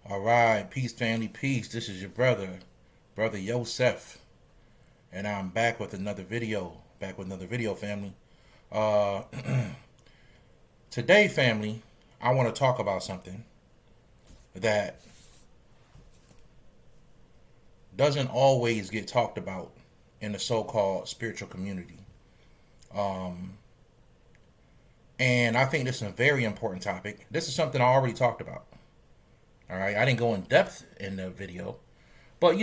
All right, peace, family, peace. This is your brother Yosef, and I'm back with another video. Family. Uh, Today, family, I want to talk about something that doesn't always get talked about in the so-called spiritual community, and I think this is a very important topic. This is something I already talked about. All right, I didn't go in depth in the video, but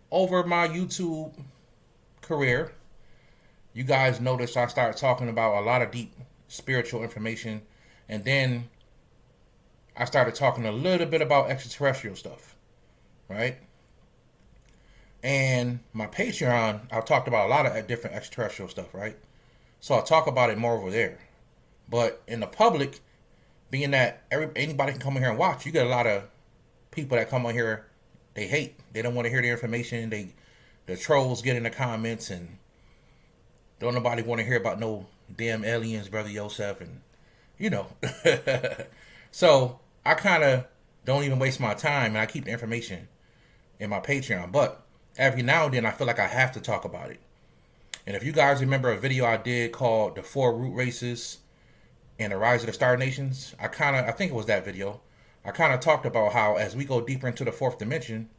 over my YouTube career, you guys noticed I started talking about a lot of deep spiritual information, and then I started talking a little bit about extraterrestrial stuff, right? And my Patreon, I've talked about a lot of different extraterrestrial stuff, right? So I'll talk about it more over there. But in the public, being that anybody can come in here and watch, you get a lot of people that come on here, they hate, they don't want to hear the information, the trolls get in the comments, and don't nobody want to hear about no damn aliens, brother Yosef, and you know. So I kind of don't even waste my time, and I keep the information in my Patreon. But every now and then, I feel like I have to talk about it. And if you guys remember a video I did called "The Four Root Races and the Rise of the Star Nations," I think it was that video. I kind of talked about how as we go deeper into the fourth dimension,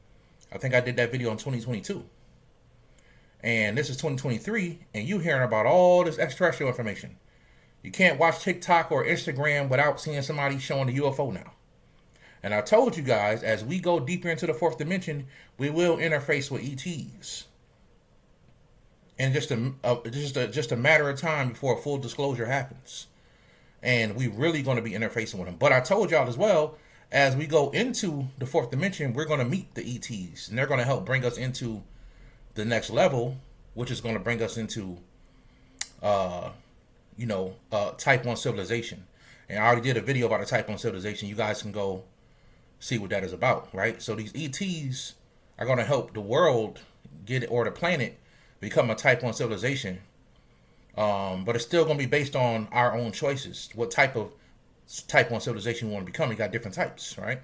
I think I did that video in 2022. And this is 2023, and you hearing about all this extraterrestrial information. You can't watch TikTok or Instagram without seeing somebody showing the UFO now. And I told you guys, as we go deeper into the fourth dimension, we will interface with ETs. And just a matter of time before full disclosure happens. And we really going to be interfacing with them. But I told y'all as well, as we go into the fourth dimension, we're going to meet the ETs. And they're going to help bring us into the next level, which is going to bring us into, type 1 civilization. And I already did a video about a type 1 civilization. You guys can go see what that is about, right? So these ETs are going to help the world or the planet become a type 1 civilization. But it's still going to be based on our own choices. What type of type 1 civilization we want to become. You got different types, right?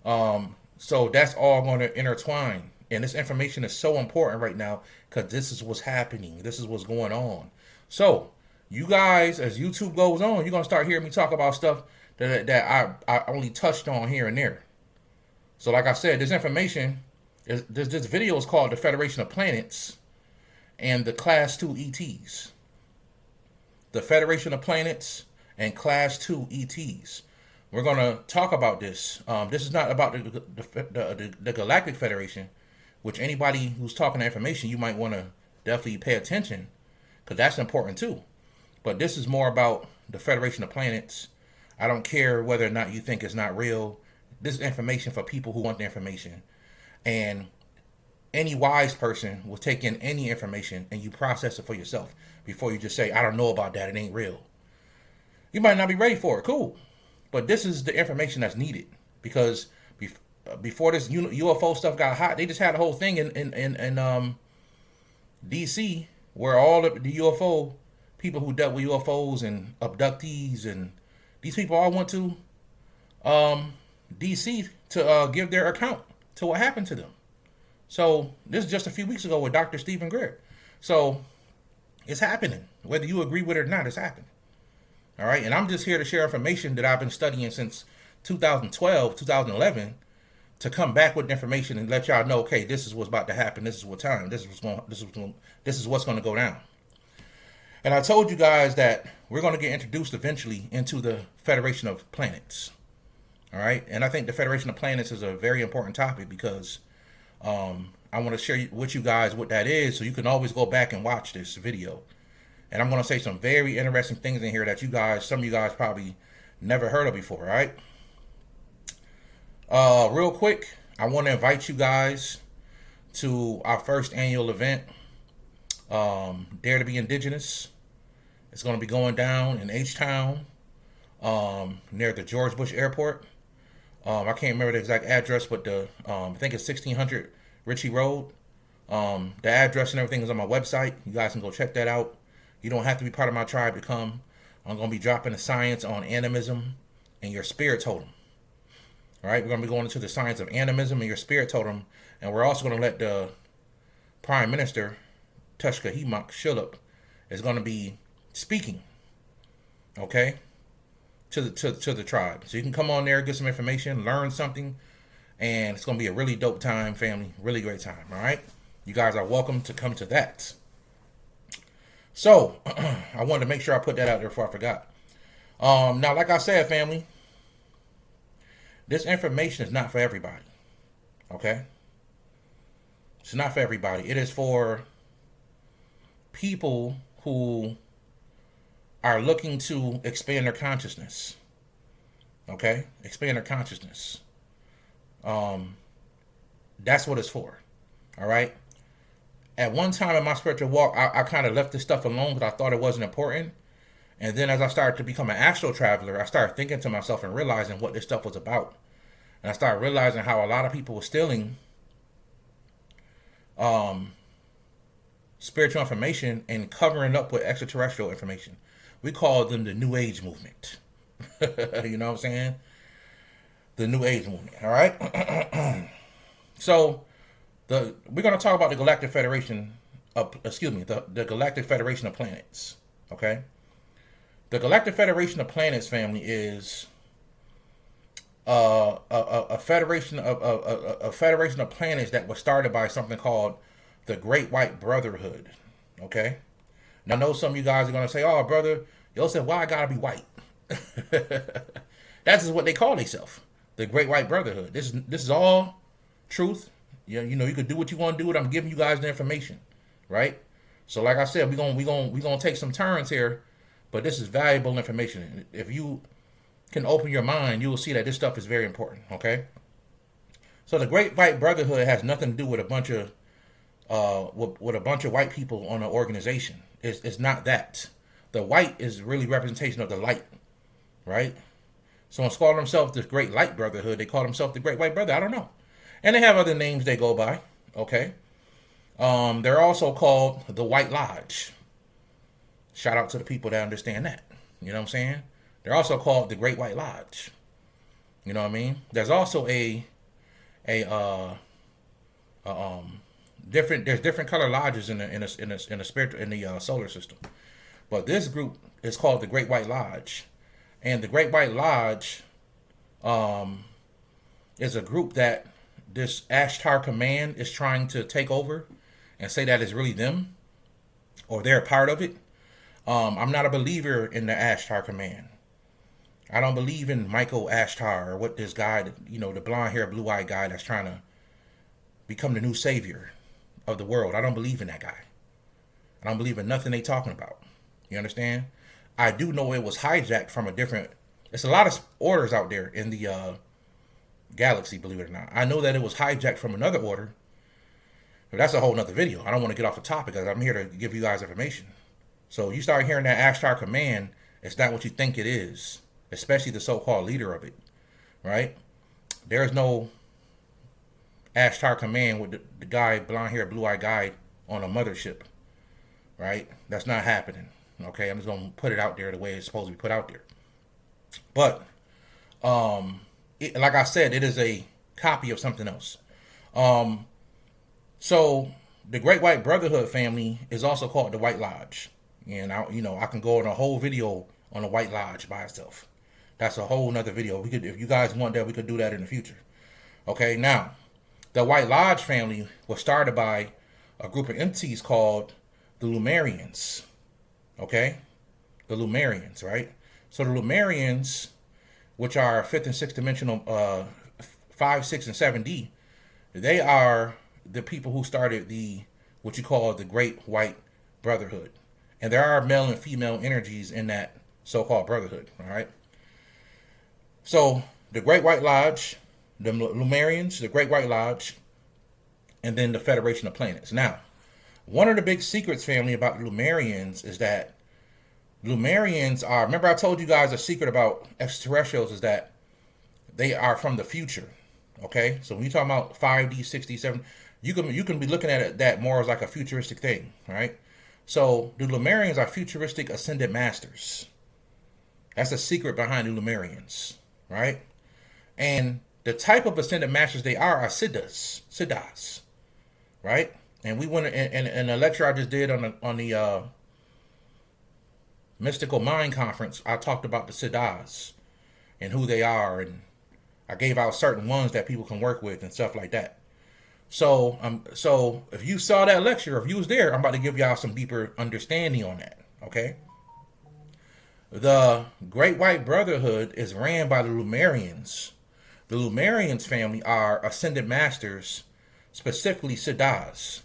So that's all going to intertwine. And this information is so important right now because this is what's happening. This is what's going on. So you guys, as YouTube goes on, you're going to start hearing me talk about stuff that I only touched on here and there. So like I said, this information, this video is called The Federation of Planets and the Class 2 ETs. The Federation of Planets and Class 2 ETs. We're going to talk about this. This is not about the Galactic Federation, which anybody who's talking that information, you might want to definitely pay attention, because that's important too. But this is more about the Federation of Planets. I don't care whether or not you think it's not real. This is information for people who want the information. And any wise person will take in any information and you process it for yourself before you just say, I don't know about that, it ain't real. You might not be ready for it, cool. But this is the information that's needed, because before this UFO stuff got hot, they just had a whole thing in DC where all of the UFO people who dealt with UFOs and abductees, and these people all went to DC to give their account to what happened to them. So this is just a few weeks ago with Dr. Stephen Greer. So it's happening. Whether you agree with it or not, it's happening. All right. And I'm just here to share information that I've been studying since 2012, 2011, to come back with information and let y'all know, okay, this is what's about to happen. This is what time. This is what's going to go down. And I told you guys that we're going to get introduced eventually into the Federation of Planets. All right. And I think the Federation of Planets is a very important topic because I want to share with you guys what that is, so you can always go back and watch this video. And I'm going to say some very interesting things in here that some of you guys probably never heard of before, right? Real quick, I want to invite you guys to our first annual event, Dare to be Indigenous. It's going to be going down in H-Town, near the George Bush Airport. I can't remember the exact address, but I think it's 1600 Ritchie Road. The address and everything is on my website. You guys can go check that out. You don't have to be part of my tribe to come. I'm going to be dropping the science on animism and your spirit totem. All right, we're going to be going into the science of animism and your spirit totem, and we're also going to let the Prime Minister, Tushka Himak Shilluk, is going to be speaking, okay, to the tribe. So you can come on there, get some information, learn something, and it's going to be a really dope time, family. Really great time, all right? You guys are welcome to come to that. So, I wanted to make sure I put that out there before I forgot. Now, like I said, family, this information is not for everybody, okay? It's not for everybody. It is for people who are looking to expand their consciousness, okay? Expand their consciousness. That's what it's for, all right? At one time in my spiritual walk, I kind of left this stuff alone because I thought it wasn't important. And then as I started to become an astral traveler, I started thinking to myself and realizing what this stuff was about. And I started realizing how a lot of people were stealing spiritual information and covering up with extraterrestrial information. We call them the New Age movement. You know what I'm saying? The New Age movement, all right? So, we're going to talk about the Galactic Federation of, the Galactic Federation of Planets, okay? The Galactic Federation of Planets, family, is a federation of planets that was started by something called the Great White Brotherhood, okay? Now, I know some of you guys are going to say, oh, brother, y'all said, why I got to be white? That's just what they call themselves, the Great White Brotherhood. This is all truth. You know, you could do what you want to do, and I'm giving you guys the information, right? So, like I said, we're gonna take some turns here, but this is valuable information. If you can open your mind, you will see that this stuff is very important. Okay. So the Great White Brotherhood has nothing to do with a bunch of white people on an organization. It's not that. The white is really representation of the light, right? So instead of calling themselves the Great Light Brotherhood, they call themselves the Great White Brother. I don't know. And they have other names they go by, okay? They're also called the White Lodge. Shout out to the people that understand that. You know what I'm saying? They're also called the Great White Lodge. You know what I mean? There's also there's different color lodges in the solar system. But this group is called the Great White Lodge. And the Great White Lodge is a group that this Ashtar command is trying to take over and say that it's really them or they're a part of it. I'm not a believer in the Ashtar command. I don't believe in Michael Ashtar or what this guy, the blonde hair, blue eyed guy that's trying to become the new savior of the world. I don't believe in that guy. I don't believe in nothing they talking about. You understand? I do know it was hijacked from it's a lot of orders out there in the galaxy, believe it or not. I know that it was hijacked from another order, but that's a whole nother video. I don't want to get off the topic because I'm here to give you guys information. So you start hearing that Ashtar command, it's not what you think it is, especially the so-called leader of it, right? There's no Ashtar command with the guy, blonde hair, blue-eyed guy on a mothership, right? That's not happening, okay? I'm just going to put it out there the way it's supposed to be put out there. But, like I said, it is a copy of something else. So the Great White Brotherhood family is also called the White Lodge. And I can go on a whole video on the White Lodge by itself. That's a whole nother video. If you guys want that, we could do that in the future. Okay, now, the White Lodge family was started by a group of entities called the Lumerians. Okay? The Lumerians, right? So the Lumerians, which are 5th and 6th dimensional, 5, 6, and 7D, they are the people who started what you call the Great White Brotherhood. And there are male and female energies in that so-called brotherhood, all right? So the Great White Lodge, the Lumerians, the Great White Lodge, and then the Federation of Planets. Now, one of the big secrets, family, about the Lumerians is that Lumerians are, remember I told you guys a secret about extraterrestrials is that they are from the future, okay? So when you talk about 5D, 6D, 7, you can be looking at it that more as like a futuristic thing, right? So the Lumerians are futuristic ascended masters. That's a secret behind the Lumerians, right? And The type of ascended masters they are siddhas, right? And we went in a lecture I just did on the Mystical Mind Conference. I talked about the siddhas and who they are, and I gave out certain ones that people can work with and stuff like that. So if you saw that lecture, if you was there, I'm about to give y'all some deeper understanding on that. Okay. The Great White Brotherhood is ran by the Lumerians. The Lumerians family are ascended masters, specifically siddhas,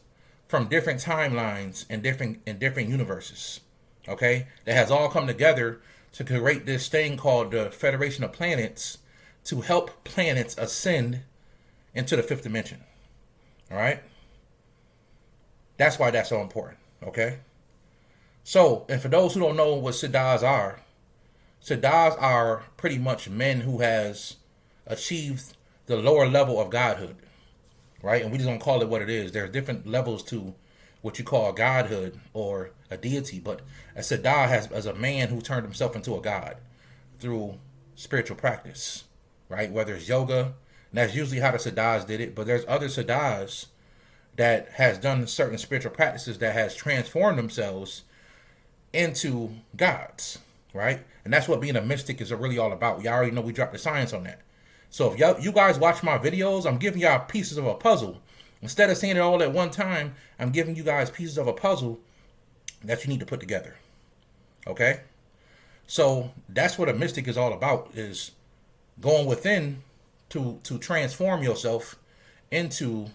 from different timelines and different universes. Okay, that has all come together to create this thing called the Federation of Planets to help planets ascend into the fifth dimension. All right, that's why that's so important. Okay, so and for those who don't know what siddhas are pretty much men who has achieved the lower level of godhood, right? And we just don't call it what it is. There's different levels to what you call godhood or a deity, but a siddha as a man who turned himself into a god through spiritual practice, right? Whether it's yoga, and that's usually how the siddhas did it, but there's other siddhas that has done certain spiritual practices that has transformed themselves into gods, right? And that's what being a mystic is really all about. Y'all already know we dropped the science on that. So if you guys watch my videos, I'm giving y'all pieces of a puzzle. Instead of saying it all at one time, I'm giving you guys pieces of a puzzle that you need to put together. Okay? So that's what a mystic is all about, is going within to transform yourself into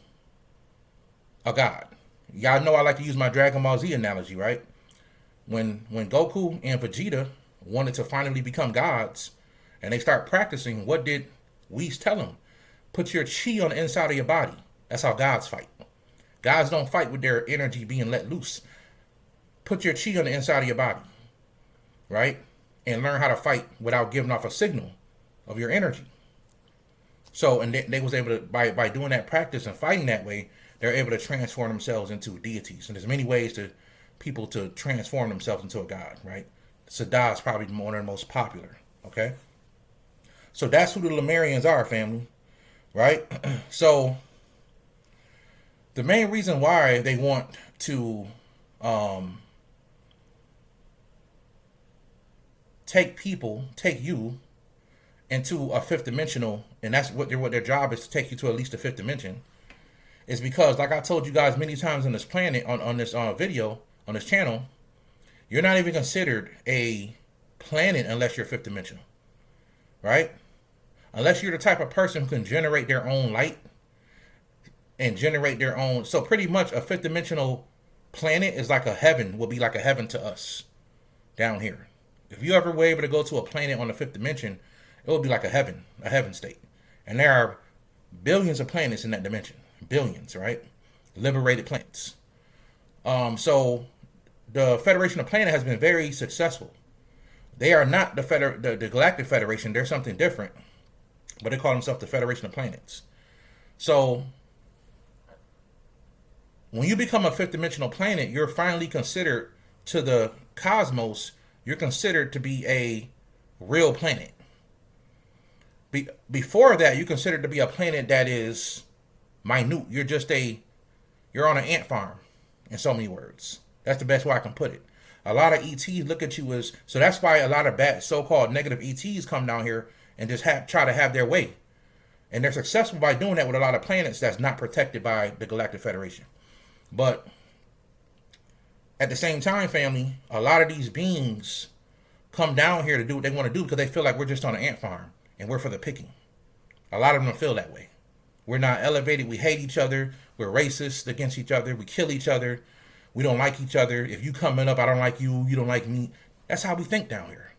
a god. Y'all know I like to use my Dragon Ball Z analogy, right? When Goku and Vegeta wanted to finally become gods and they start practicing, what did Whis tell them? Put your chi on the inside of your body. That's how gods fight. Gods don't fight with their energy being let loose. Put your chi on the inside of your body, right? And learn how to fight without giving off a signal of your energy. So, and they was able to, by doing that practice and fighting that way, they're able to transform themselves into deities. And there's many ways to people to transform themselves into a god, right? Siddha is probably one of the most popular, okay? So that's who the Lemurians are, family, right? So the main reason why they want to take you into a fifth dimensional, and that's what their job is, to take you to at least the fifth dimension, is because, like I told you guys many times on this planet, on this video, on this channel, you're not even considered a planet unless you're fifth dimensional, right? Unless you're the type of person who can generate their own light and generate their own. So pretty much a fifth dimensional planet is like a heaven, will be like a heaven to us down here. If you ever were able to go to a planet on the fifth dimension, it will be like a heaven state. And there are billions of planets in that dimension. Billions, right? Liberated planets. So the Federation of Planet has been very successful. They are not the Galactic Federation. They're something different, but they call themselves the Federation of Planets. So when you become a fifth dimensional planet, you're finally considered, to the cosmos, you're considered to be a real planet. Before that, you're considered to be a planet that is minute. You're on an ant farm, in so many words. That's the best way I can put it. A lot of ETs look at you as, so that's why a lot of bad, so-called negative ETs come down here and just try to have their way. And they're successful by doing that with a lot of planets that's not protected by the Galactic Federation. But at the same time, family, a lot of these beings come down here to do what they want to do because they feel like we're just on an ant farm and we're for the picking. A lot of them feel that way. We're not elevated. We hate each other. We're racist against each other. We kill each other. We don't like each other. If you coming up, I don't like you. You don't like me. That's how we think down here.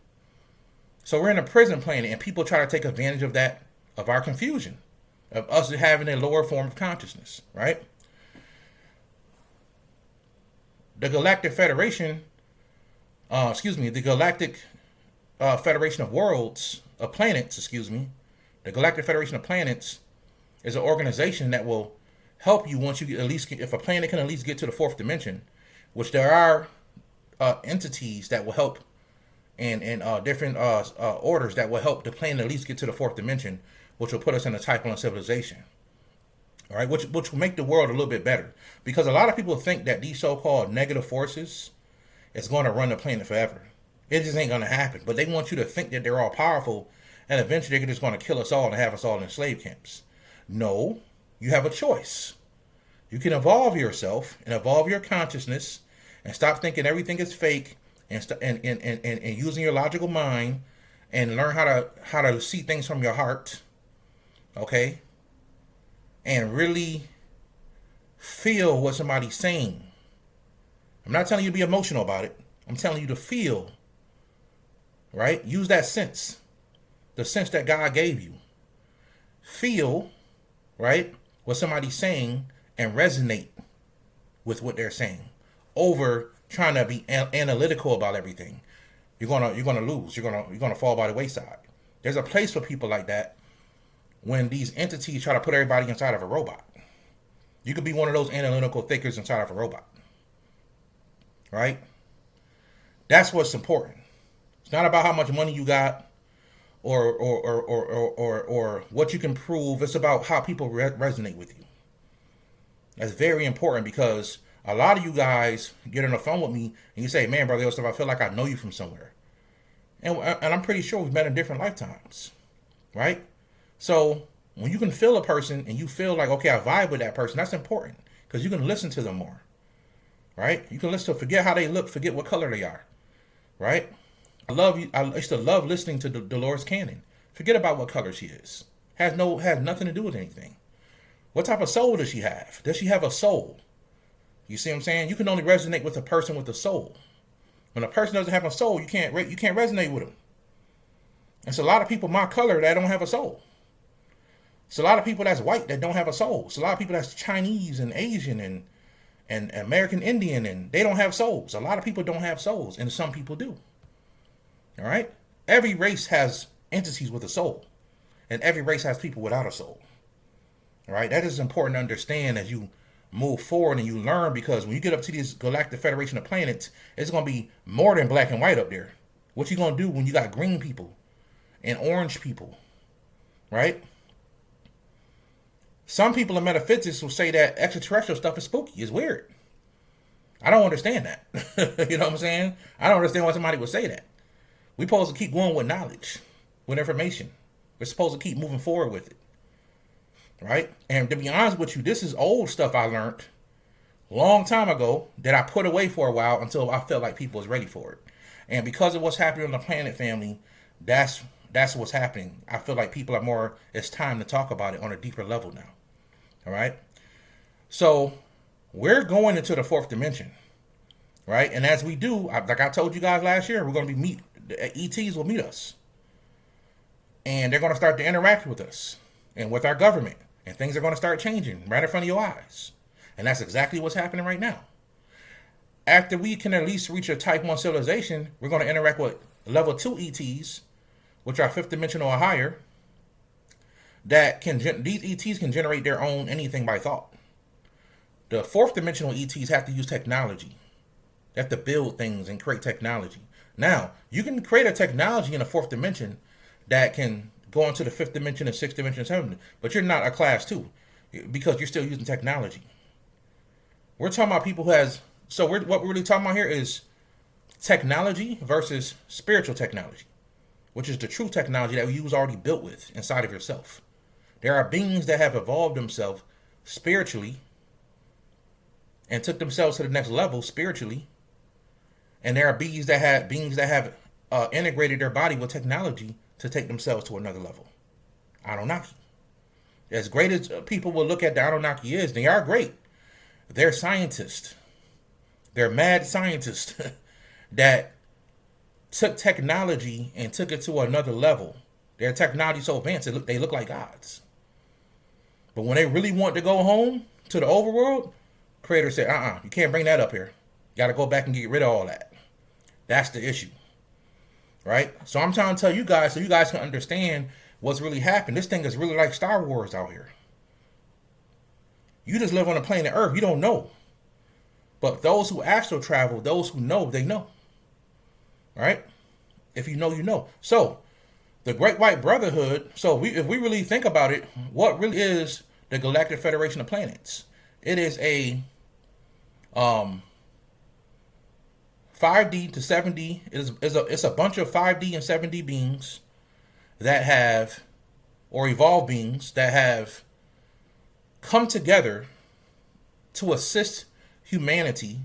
So we're in a prison planet, and people try to take advantage of that, of our confusion, of us having a lower form of consciousness, right? The Galactic Federation, the Galactic Federation of Worlds, of Planets, the Galactic Federation of Planets is an organization that will help you once you get, at least, if a planet can at least get to the fourth dimension, which there are entities that will help, and different orders that will help the planet at least get to the fourth dimension, which will put us in a type 1 civilization. All right, which will make the world a little bit better. Because a lot of people think that these so-called negative forces is going to run the planet forever. It just ain't going to happen. But they want you to think that they're all powerful, and eventually they're just going to kill us all and have us all in slave camps. No, you have a choice. You can evolve yourself and evolve your consciousness and stop thinking everything is fake and using your logical mind and learn how to see things from your heart. Okay? And really feel what somebody's saying. I'm not telling you to be emotional about it. I'm telling you to feel. Right? Use that sense. The sense that God gave you. Feel, right, what somebody's saying and resonate with what they're saying over trying to be analytical about everything. You're gonna lose. You're gonna fall by the wayside. There's a place for people like that when these entities try to put everybody inside of a robot. You could be one of those analytical thinkers inside of a robot. Right? That's what's important. It's not about how much money you got or what you can prove. It's about how people resonate with you. That's very important, because a lot of you guys get on the phone with me and you say, man, brother Joseph, I feel like I know you from somewhere. And I'm pretty sure we've met in different lifetimes. Right? So when you can feel a person and you feel like, okay, I vibe with that person, that's important, because you can listen to them more. Right? You can listen to, forget how they look, forget what color they are. Right? I used to love listening to Dolores Cannon. Forget about what color she is. Has nothing to do with anything. What type of soul does she have? Does she have a soul? You see what I'm saying? You can only resonate with a person with a soul. When a person doesn't have a soul, you can't resonate with them. It's a lot of people my color that don't have a soul. It's a lot of people that's white that don't have a soul. It's a lot of people that's Chinese and Asian and American Indian, and they don't have souls. A lot of people don't have souls, and some people do. All right? Every race has entities with a soul, and every race has people without a soul. All right? That is important to understand as you move forward and you learn, because when you get up to this Galactic Federation of Planets, it's going to be more than black and white up there. What you going to do when you got green people and orange people? Right? Some people in metaphysics will say that extraterrestrial stuff is spooky. It's weird. I don't understand that. You know what I'm saying? I don't understand why somebody would say that. We're supposed to keep going with knowledge, with information. We're supposed to keep moving forward with it. Right? And to be honest with you, this is old stuff I learned a long time ago that I put away for a while until I felt like people was ready for it. And because of what's happening on the planet, family, that's what's happening. I feel like people are more, it's time to talk about it on a deeper level now. All right? So we're going into the fourth dimension. Right? And as we do, like I told you guys last year, we're going to be the ETs will meet us. And they're going to start to interact with us and with our government. And things are going to start changing right in front of your eyes. And that's exactly what's happening right now. After we can at least reach a type 1 civilization, we're going to interact with level 2 ETs, which are 5th dimensional or higher, that these ETs can generate their own anything by thought. The 4th dimensional ETs have to use technology. They have to build things and create technology. Now, you can create a technology in the 4th dimension that can go into the 5th dimension and 6th dimension and 7th, but you're not a class 2 because you're still using technology. We're talking about people who what we're really talking about here is technology versus spiritual technology, which is the true technology that you was already built with inside of yourself. There are beings that have evolved themselves spiritually and took themselves to the next level spiritually. And there are beings that have integrated their body with technology to take themselves to another level. Anunnaki. As great as people will look at the Anunnaki is, they are great. They're scientists. They're mad scientists that took technology and took it to another level. Their technology so advanced, they look like gods. But when they really want to go home to the overworld, Creator said, you can't bring that up here. You got to go back and get rid of all that. That's the issue. Right? So I'm trying to tell you guys so you guys can understand what's really happened. This thing is really like Star Wars out here. You just live on a planet Earth. You don't know. But those who astral travel, those who know, they know. Right? If you know, you know. So The Great White Brotherhood. So if we really think about it, what really is the Galactic Federation of Planets? It is a 5D to 7D. It's a bunch of 5D and 7D beings that have, or evolved beings that have come together to assist humanity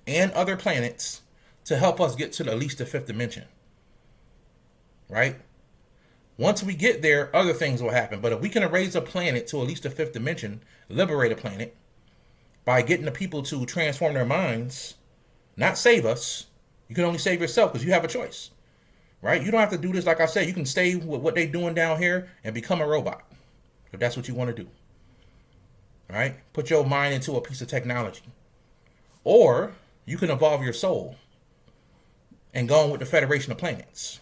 and other planets to help us get to at least the fifth dimension. Right? Once we get there, other things will happen. But if we can erase a planet to at least the fifth dimension, liberate a planet, by getting the people to transform their minds, not save us. You can only save yourself because you have a choice. Right? You don't have to do this, like I said. You can stay with what they're doing down here and become a robot, if that's what you want to do. Right? Put your mind into a piece of technology. Or you can evolve your soul and go on with the Federation of Planets,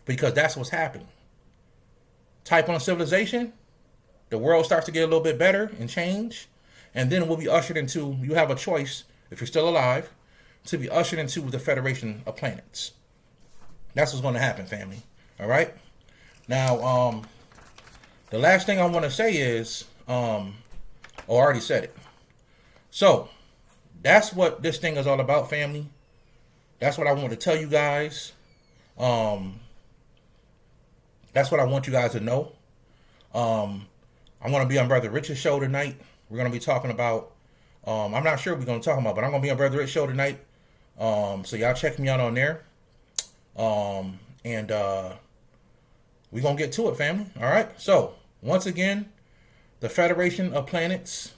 because that's what's happening. Type on civilization, the world starts to get a little bit better and change, and then we'll be ushered into, you have a choice, if you're still alive, to be ushered into the Federation of Planets. That's what's going to happen, family. All right? Now, the last thing I want to say is, I already said it. So, that's what this thing is all about, family. That's what I want to tell you guys. That's what I want you guys to know. I'm going to be on Brother Rich's show tonight. We're going to be talking about, I'm not sure what we're going to talk about, but I'm going to be on Brother Rich's show tonight. So y'all check me out on there. And we're going to get to it, family. All right. So once again, the Federation of Planets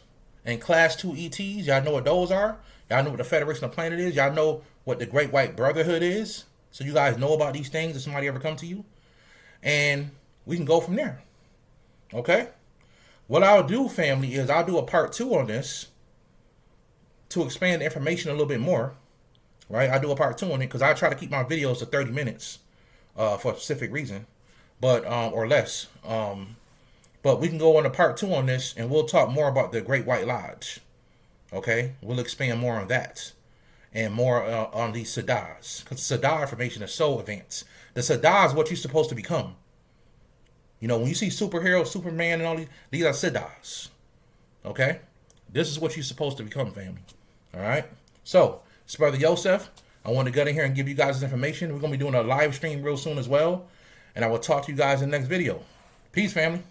and Class 2 ETs, y'all know what those are. Y'all know what the Federation of Planets is. Y'all know what the Great White Brotherhood is. So you guys know about these things if somebody ever come to you. And we can go from there. Okay? What I'll do, family, is I'll do a part 2 on this to expand the information a little bit more. Right? I'll do a part 2 on it because I try to keep my videos to 30 minutes for a specific reason. But, or less. But we can go on a part 2 on this and we'll talk more about the Great White Lodge. Okay? We'll expand more on that. And more on these Sadars. Because Sadar information is so advanced. The Sadar is what you're supposed to become. You know, when you see superheroes, Superman and all these are Sadars. Okay? This is what you're supposed to become, family. All right? So, it's Brother Yosef. I want to get in here and give you guys this information. We're going to be doing a live stream real soon as well. And I will talk to you guys in the next video. Peace, family.